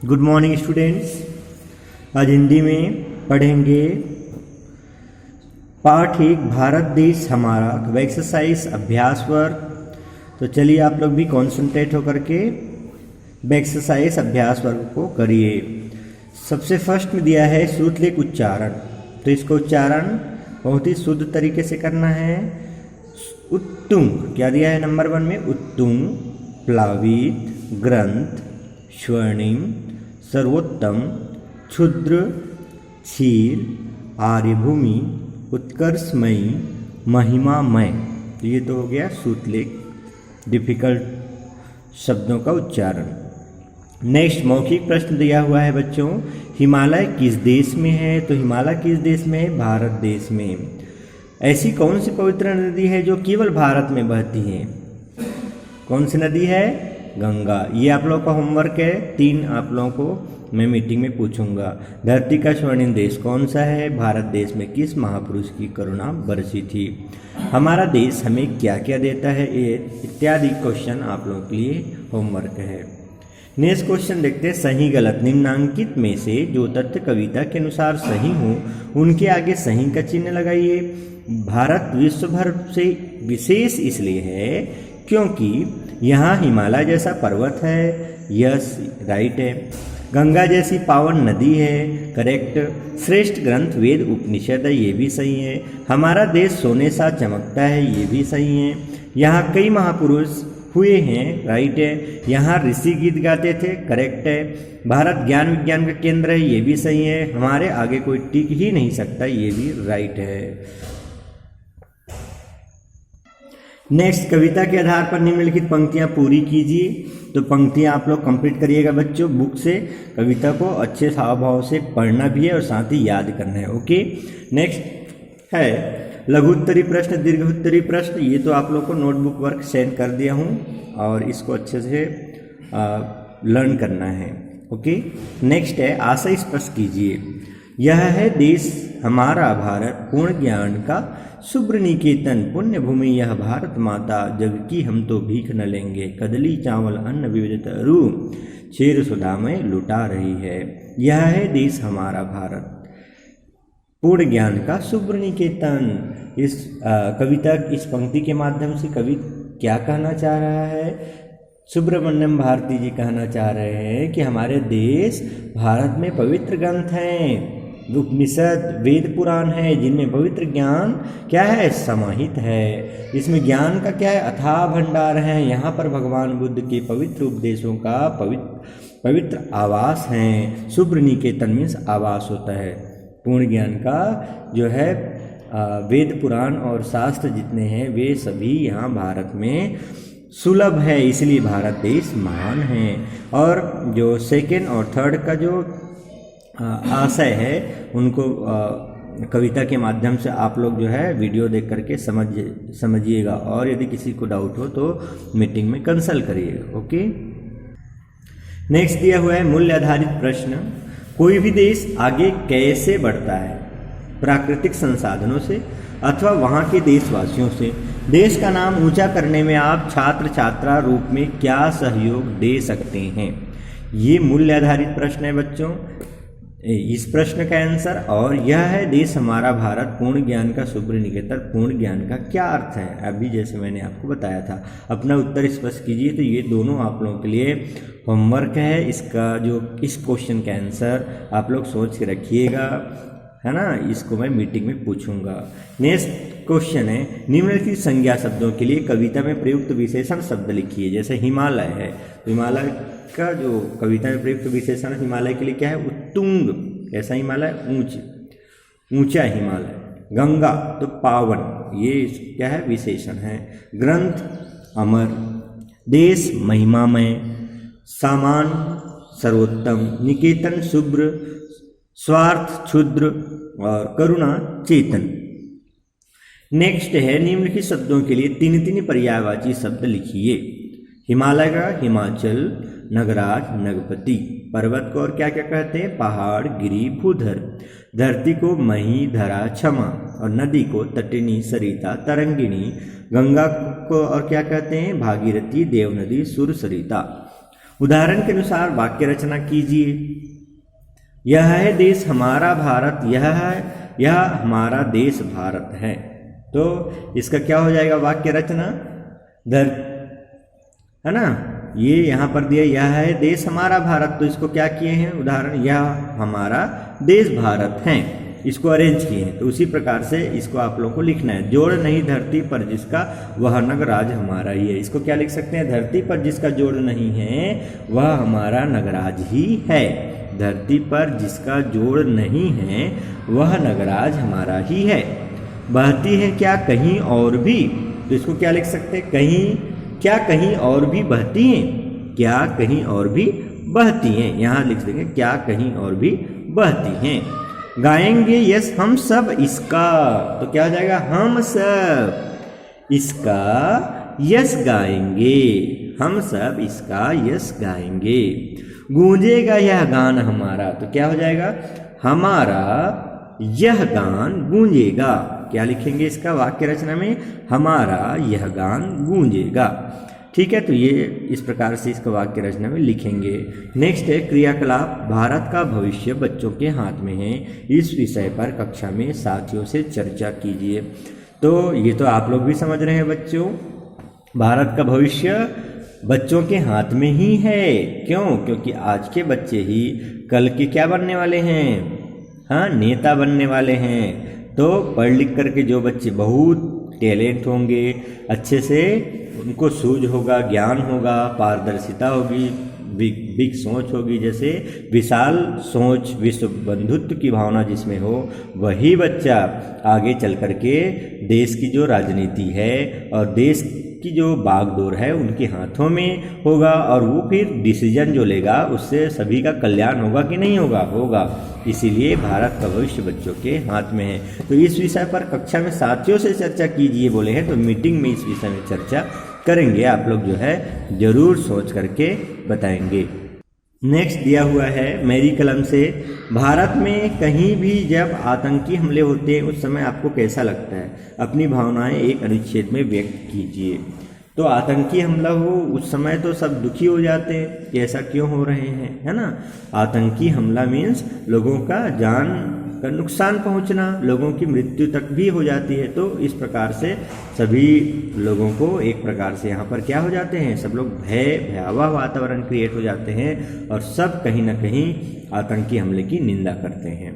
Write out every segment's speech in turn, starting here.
Good morning students. आज हिंदी में पढ़ेंगे पाठ 1 भारत देश हमारा एक्सरसाइज अभ्यास वर्ग। तो चलिए आप लोग भी कॉन्सेंट्रेट होकर के एक्सरसाइज अभ्यास वर्ग को करिए। सबसे फर्स्ट में दिया है श्रुतलेख उच्चारण, तो इसको उच्चारण बहुत ही शुद्ध तरीके से करना है। उत्तुंग क्या दिया है नंबर 1 में, उत्तुंग, प्लावित, ग्रंथ, स्वर्णिम, सर्वोत्तम, क्षुद्र, क्षीर, आर्यभूमि, उत्कर्षमयी, महिमामय। तो ये तो हो गया श्रुतलेख डिफिकल्ट शब्दों का उच्चारण। नेक्स्ट मौखिक प्रश्न दिया हुआ है बच्चों, हिमालय किस देश में है? तो हिमालय किस देश में है? भारत देश में। ऐसी कौन सी पवित्र नदी है जो केवल भारत में बहती है? कौन सी नदी है? गंगा। ये आप लोगों का होमवर्क है, 3 आप लोगों को मैं मीटिंग में पूछूंगा। धरती का स्वर्णिम देश कौन सा है? भारत देश में किस महापुरुष की करुणा बरसी थी? हमारा देश हमें क्या क्या देता है? ये इत्यादि क्वेश्चन आप लोगों के लिए होमवर्क है। नेक्स्ट क्वेश्चन देखते हैं, सही गलत निम्नांकित में से जो तथ्य कविता के अनुसार सही हो उनके आगे सही का चिन्ह लगाइए। भारत विश्व भर से विशेष इसलिए है क्योंकि यहाँ हिमालय जैसा पर्वत है, यस राइट है। गंगा जैसी पावन नदी है, करेक्ट। श्रेष्ठ ग्रंथ वेद उपनिषद है, ये भी सही है। हमारा देश सोने सा चमकता है, ये भी सही है। यहाँ कई महापुरुष हुए हैं, राइट है। यहाँ ऋषि गीत गाते थे, करेक्ट है। भारत ज्ञान विज्ञान का केंद्र है, ये भी सही है। हमारे आगे कोई टिक ही नहीं सकता, ये भी राइट है। नेक्स्ट, कविता के आधार पर निम्नलिखित पंक्तियां पूरी कीजिए। तो पंक्तियां आप लोग कंप्लीट करिएगा बच्चों बुक से। कविता को अच्छे हाव भाव से पढ़ना भी है और साथ ही याद करना है, ओके। नेक्स्ट है लघुत्तरी प्रश्न, दीर्घोत्तरी प्रश्न। ये तो आप लोग को नोटबुक वर्क सेंड कर दिया हूँ और इसको अच्छे से लर्न करना है, ओके। नेक्स्ट है आशय स्पष्ट कीजिए। यह है देश हमारा भारत, पूर्ण ज्ञान का शुभ्र निकेतन, पुण्य भूमि यह भारत माता, जग की हम तो भीख न लेंगे, कदली चावल अन्न विविधता रू, क्षीर सुधा में लुटा रही है। यह है देश हमारा भारत, पूर्ण ज्ञान का शुभ्र निकेतन। इस कविता इस पंक्ति के माध्यम से कवि क्या कहना चाह रहा है? सुब्रमण्यम भारती जी कहना चाह रहे हैं कि हमारे देश भारत में पवित्र ग्रंथ हैं, उपनिषद वेद पुराण है, जिनमें पवित्र ज्ञान क्या है? समाहित है। इसमें ज्ञान का क्या है? अथाह भंडार है। यहाँ पर भगवान बुद्ध के पवित्र उपदेशों का पवित्र आवास है। शुभ्र निकेतन मीन्स आवास होता है। पूर्ण ज्ञान का जो है वेद पुराण और शास्त्र जितने हैं वे सभी यहाँ भारत में सुलभ है, इसलिए भारत देश महान है। और जो सेकेंड और थर्ड का जो आशय है उनको कविता के माध्यम से आप लोग जो है वीडियो देख करके समझिएगा और यदि किसी को डाउट हो तो मीटिंग में कंसल्ट करिएगा, ओके। नेक्स्ट दिया हुआ है मूल्य आधारित प्रश्न, कोई भी देश आगे कैसे बढ़ता है? प्राकृतिक संसाधनों से अथवा वहाँ के देशवासियों से? देश का नाम ऊंचा करने में आप छात्र छात्रा रूप में क्या सहयोग दे सकते हैं? ये मूल्य आधारित प्रश्न है बच्चों। इस प्रश्न का आंसर, और यह है देश हमारा भारत, पूर्ण ज्ञान का शुभ्र निकेतन, पूर्ण ज्ञान का क्या अर्थ है? अभी जैसे मैंने आपको बताया था, अपना उत्तर स्पष्ट कीजिए। तो ये दोनों आप लोगों के लिए होमवर्क है। इसका जो इस क्वेश्चन का आंसर आप लोग सोच के रखिएगा, है ना। इसको मैं मीटिंग में पूछूंगा। नेक्स्ट क्वेश्चन है, निम्नलिखित संज्ञा शब्दों के लिए कविता में प्रयुक्त विशेषण शब्द लिखिए। जैसे हिमालय है, तो हिमालय का जो कविता में प्रयुक्त विशेषण हिमालय के लिए क्या है? उत्तुंग, कैसा हिमालय? ऊंचा हिमालय। गंगा तो पावन, ये क्या है? विशेषण है। ग्रंथ अमर, देश महिमामय, सामान सर्वोत्तम, निकेतन शुभ्र, स्वार्थ क्षुद्र और करुणा चेतन। नेक्स्ट है निम्नलिखित शब्दों के लिए 3 पर्यायवाची शब्द लिखिए। हिमालय का हिमाचल, नगराज नगपति, पर्वत को और क्या क्या कहते हैं? पहाड़ गिरी भूधर, धरती को मही धरा क्षमा और नदी को तटिनी सरिता तरंगिणी, गंगा को और क्या कहते हैं? भागीरथी देवनदी सुर सरिता। उदाहरण के अनुसार वाक्य रचना कीजिए। यह है देश हमारा भारत, यह हमारा देश भारत है। तो इसका क्या हो जाएगा वाक्य रचना, है ना। ये यहाँ पर दिया यह है देश हमारा भारत, तो इसको क्या किए हैं उदाहरण, यह हमारा देश भारत है, इसको अरेंज किए हैं। तो उसी प्रकार से इसको आप लोगों को लिखना है। जोड़ नहीं धरती पर जिसका वह नगराज हमारा ही है। इसको क्या लिख सकते हैं, धरती पर जिसका जोड़ नहीं है वह हमारा नगराज ही है। धरती पर जिसका जोड़ नहीं है वह नगराज हमारा ही है। बहती है क्या कहीं और भी, तो इसको क्या लिख सकते हैं, क्या कहीं और भी बहती हैं, क्या कहीं और भी बहती हैं। यहाँ लिख देंगे क्या कहीं और भी बहती हैं। गाएंगे यस हम सब इसका, तो क्या हो जाएगा, हम सब इसका यस गाएंगे, हम सब इसका यस गाएंगे। गूंजेगा यह गान हमारा, तो क्या हो जाएगा, हमारा यह गान गूंजेगा। क्या लिखेंगे इसका वाक्य रचना में, हमारा यह गान गूंजेगा। ठीक है, तो ये इस प्रकार से इसका वाक्य रचना में लिखेंगे। नेक्स्ट है क्रियाकलाप। भारत का भविष्य बच्चों के हाथ में है। इस विषय पर कक्षा में साथियों से चर्चा कीजिए। तो ये तो आप लोग भी समझ रहे हैं बच्चों, भारत का भविष्य बच्चों के हाथ में ही है। क्यों, क्योंकि आज के बच्चे ही कल के क्या बनने वाले हैं, हाँ, नेता बनने वाले हैं। तो पढ़ लिख करके जो बच्चे बहुत टैलेंट होंगे, अच्छे से उनको सूझ होगा, ज्ञान होगा, पारदर्शिता होगी, बिग सोच होगी, जैसे विशाल सोच, विश्व बंधुत्व की भावना जिसमें हो, वही बच्चा आगे चल करके देश की जो राजनीति है और देश की जो बागडोर है उनके हाथों में होगा, और वो फिर डिसीजन जो लेगा उससे सभी का कल्याण होगा कि नहीं होगा, होगा। इसीलिए भारत का भविष्य बच्चों के हाथ में है। तो इस विषय पर कक्षा में साथियों से चर्चा कीजिए बोले हैं, तो मीटिंग में इस विषय में चर्चा करेंगे। आप लोग जो है जरूर सोच करके बताएंगे। नेक्स्ट दिया हुआ है मेरी कलम से, भारत में कहीं भी जब आतंकी हमले होते हैं उस समय आपको कैसा लगता है, अपनी भावनाएं एक अनुच्छेद में व्यक्त कीजिए। तो आतंकी हमला हो उस समय तो सब दुखी हो जाते हैं कि ऐसा क्यों हो रहे हैं, है ना। आतंकी हमला मीन्स लोगों का जान का नुकसान पहुंचना, लोगों की मृत्यु तक भी हो जाती है। तो इस प्रकार से सभी लोगों को एक प्रकार से यहाँ पर क्या हो जाते हैं, सब लोग भयावह वातावरण क्रिएट हो जाते हैं और सब कहीं ना कहीं आतंकी हमले की निंदा करते हैं।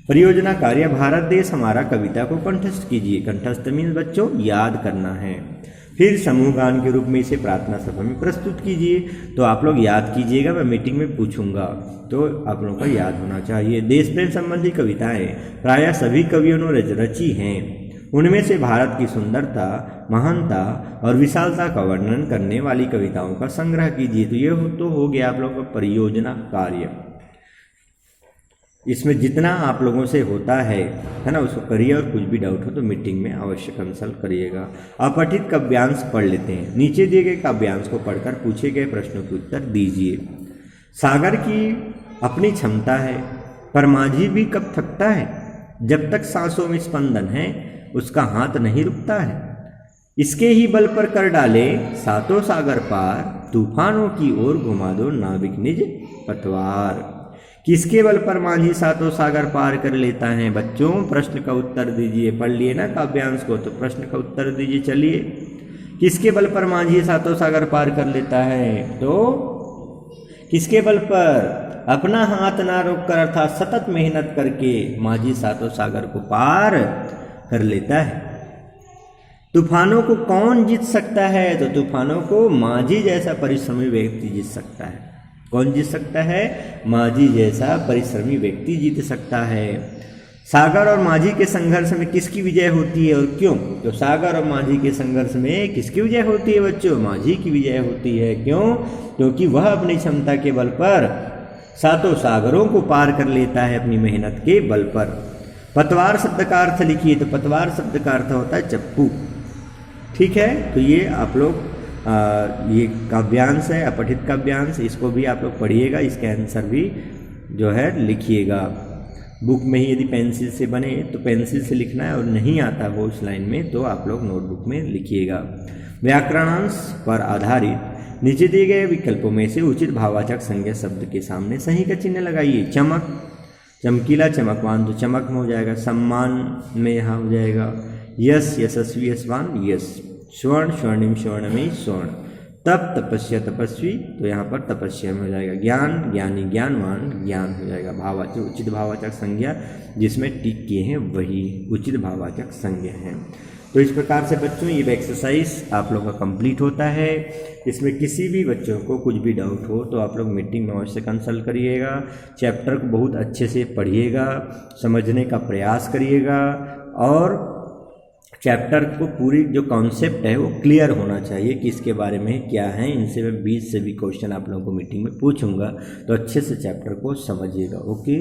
परियोजना कार्य भारत देश हमारा कविता को कंठस्थ कीजिए। कंठस्थ मीन्स बच्चों याद करना है। फिर समूह गान के रूप में इसे प्रार्थना सभा में प्रस्तुत कीजिए। तो आप लोग याद कीजिएगा, मैं मीटिंग में पूछूंगा, तो आप लोगों का याद होना चाहिए। देश प्रेम संबंधी कविताएं प्रायः सभी कवियों ने रची हैं। उनमें से भारत की सुंदरता, महानता और विशालता का वर्णन करने वाली कविताओं का संग्रह कीजिए। तो ये तो हो गया आप लोगों का परियोजना कार्य। इसमें जितना आप लोगों से होता है ना, उसको करिए, और कुछ भी डाउट हो तो मीटिंग में अवश्य कंसल्ट करिएगा। अपठित काव्यांश पढ़ लेते हैं। नीचे दिए गए काव्यांश को पढ़कर पूछे गए प्रश्नों के उत्तर दीजिए। सागर की अपनी क्षमता है, पर माझी भी कब थकता है। जब तक सांसों में स्पंदन है उसका हाथ नहीं रुकता है। इसके ही बल पर कर डाले सातों सागर पार, तूफानों की ओर घुमा दो नाविक निज पतवार। किसके बल पर माझी सातों सागर पार कर लेता है। बच्चों प्रश्न का उत्तर दीजिए। पढ़ लिए ना काव्यांश को, तो प्रश्न का उत्तर दीजिए। चलिए, किसके बल पर माझी सातों सागर पार कर लेता है, तो किसके बल पर, अपना हाथ ना रोक कर अर्थात सतत मेहनत करके माझी सातों सागर को पार कर लेता है। तूफानों को कौन जीत सकता है, तो तूफानों को माझी जैसा परिश्रमी व्यक्ति जीत सकता है। कौन जीत सकता है, माझी जैसा परिश्रमी व्यक्ति जीत सकता है। सागर और माझी के संघर्ष में किसकी विजय होती है और क्यों, तो सागर और माझी के संघर्ष में किसकी विजय होती है बच्चों, माझी की विजय होती है। क्यों, क्योंकि वह अपनी क्षमता के बल पर सातों सागरों को पार कर लेता है अपनी मेहनत के बल पर। पतवार शब्द का अर्थ लिखिए। तो पतवार शब्द का अर्थ होता है चप्पू। ठीक है, तो ये आप लोग ये काव्यांश है, अपठित काव्यांश, इसको भी आप लोग पढ़िएगा। इसका आंसर भी जो है लिखिएगा। बुक में ही यदि पेंसिल से बने तो पेंसिल से लिखना है, और नहीं आता वो उस लाइन में तो आप लोग नोटबुक में लिखिएगा। व्याकरणांश पर आधारित नीचे दिए गए विकल्पों में से उचित भाववाचक संज्ञा शब्द के सामने सही का चिन्ह लगाइए। चमक, चमकीला, चमकवान, तो चमक में हो जाएगा। सम्मान में यहाँ हो जाएगा यश, यशस्वी, यशवान, यश। स्वर्ण, स्वर्णिम, स्वर्णमयी, स्वर्ण। तप, तपस्या, तपस्वी, तो यहाँ पर तपस्या में हो जाएगा। ज्ञान, ज्ञानी, ज्ञानवान, ज्ञान हो जाएगा। भाववाचक, उचित भाववाचक संज्ञा जिसमें टिक किए हैं वही उचित भाववाचक संज्ञा हैं। तो इस प्रकार से बच्चों ये एक्सरसाइज आप लोगों का कंप्लीट होता है। इसमें किसी भी बच्चों को कुछ भी डाउट हो तो आप लोग मीटिंग में अवश्य कंसल्ट करिएगा। चैप्टर को बहुत अच्छे से पढ़िएगा, समझने का प्रयास करिएगा और चैप्टर को पूरी जो कॉन्सेप्ट है वो क्लियर होना चाहिए कि इसके बारे में क्या है। इनसे मैं 20 से भी क्वेश्चन आप लोगों को मीटिंग में पूछूंगा, तो अच्छे से चैप्टर को समझिएगा। ओके।